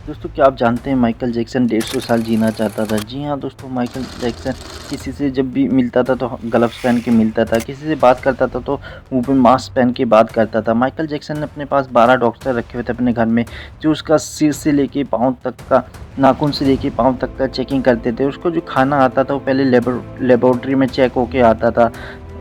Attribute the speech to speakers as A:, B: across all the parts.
A: दोस्तों क्या आप जानते हैं माइकल जैक्सन 150 साल जीना चाहता था। जी हाँ दोस्तों, माइकल जैक्सन किसी से जब भी मिलता था तो ग्लव्स पहन के मिलता था, किसी से बात करता था तो मुंह पे मास्क पहन के बात करता था। माइकल जैक्सन ने अपने पास 12 डॉक्टर रखे हुए थे अपने घर में, जो उसका सिर से लेके पाँव तक का, नाखून से लेके पाँव तक का चेकिंग करते थे। उसको जो खाना आता था वो पहले लेबोरेटरी में चेक होके आता था।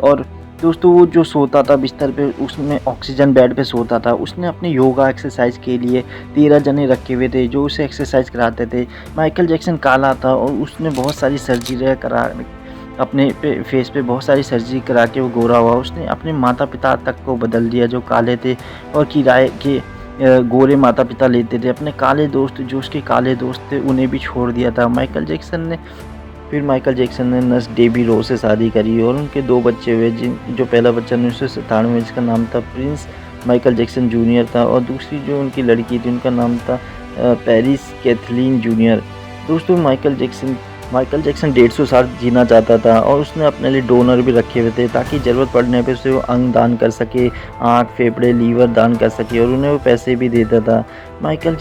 A: और दोस्तों वो जो सोता था बिस्तर पे, उसमें ऑक्सीजन बेड पे सोता था। उसने अपनी योगा एक्सरसाइज के लिए 13 जने रखे हुए थे जो उसे एक्सरसाइज कराते थे। माइकल जैक्सन काला था और उसने बहुत सारी सर्जरी करा, अपने फेस पे बहुत सारी सर्जरी करा के वो गोरा हुआ। उसने अपने माता पिता तक को बदल दिया जो काले थे, और किराए के गोरे माता पिता लेते थे। अपने काले दोस्त, जो उसके काले दोस्त थे, उन्हें भी छोड़ दिया था माइकल जैक्सन ने नर्स डेबी रो से शादी करी और उनके 2 बच्चे हुए, जो पहला बच्चा 1997 में, जिसका नाम था प्रिंस माइकल जैक्सन जूनियर था, और दूसरी जो उनकी लड़की थी उनका नाम था पेरिस कैथलीन जूनियर। दोस्तों माइकल जैक्सन 150 साल जीना चाहता था और उसने अपने लिए डोनर भी रखे हुए थे ताकि ज़रूरत पड़ने पे उसे वो अंग दान कर सके, आँख, फेफड़े, लीवर दान कर सके, और उन्हें वो पैसे भी देता था। माइकल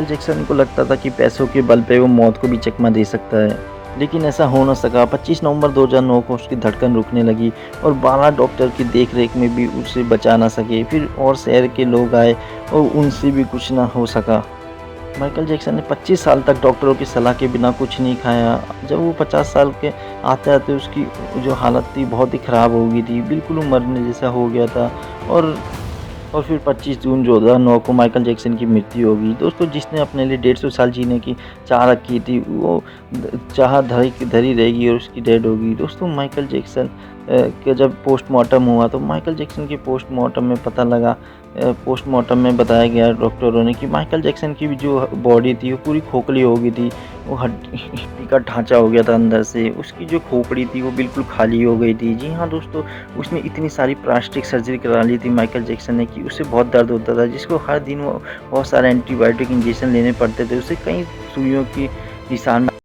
A: जैक्सन को लगता था कि पैसों के बल पे वो मौत को भी चकमा दे सकता है, लेकिन ऐसा हो न सका। 25 नवंबर 2009 को उसकी धड़कन रुकने लगी और 12 डॉक्टर की देखरेख में भी उसे बचा ना सके। फिर और शहर के लोग आए और उनसे भी कुछ ना हो सका। माइकल जैक्सन ने 25 साल तक डॉक्टरों की सलाह के बिना कुछ नहीं खाया। जब वो 50 साल के आते-आते उसकी जो हालत थी बहुत ही ख़राब हो गई थी, बिल्कुल वो मरने जैसा हो गया था। और फिर 25 जून 2009 को माइकल जैक्सन की मृत्यु हो गई। दोस्तों जिसने अपने लिए 150 साल जीने की चाह रखी थी, वो चाह धरी रहेगी और उसकी डेड होगी। दोस्तों माइकल जैक्सन के जब पोस्टमार्टम हुआ तो माइकल जैक्सन के पोस्टमार्टम में पता लगा, पोस्टमार्टम में बताया गया डॉक्टरों ने कि माइकल जैक्सन की जो बॉडी थी वो पूरी खोखली हो गई थी। वो हड्डी का ढांचा हो गया था अंदर से। उसकी जो खोपड़ी थी वो बिल्कुल खाली हो गई थी। जी हाँ दोस्तों, उसने इतनी सारी प्लास्टिक सर्जरी करा ली थी माइकल जैक्सन ने कि उसे बहुत दर्द होता था, जिसको हर दिन वो बहुत सारे एंटीबायोटिक इंजेक्शन लेने पड़ते थे। उसे कई सुइयों की निशान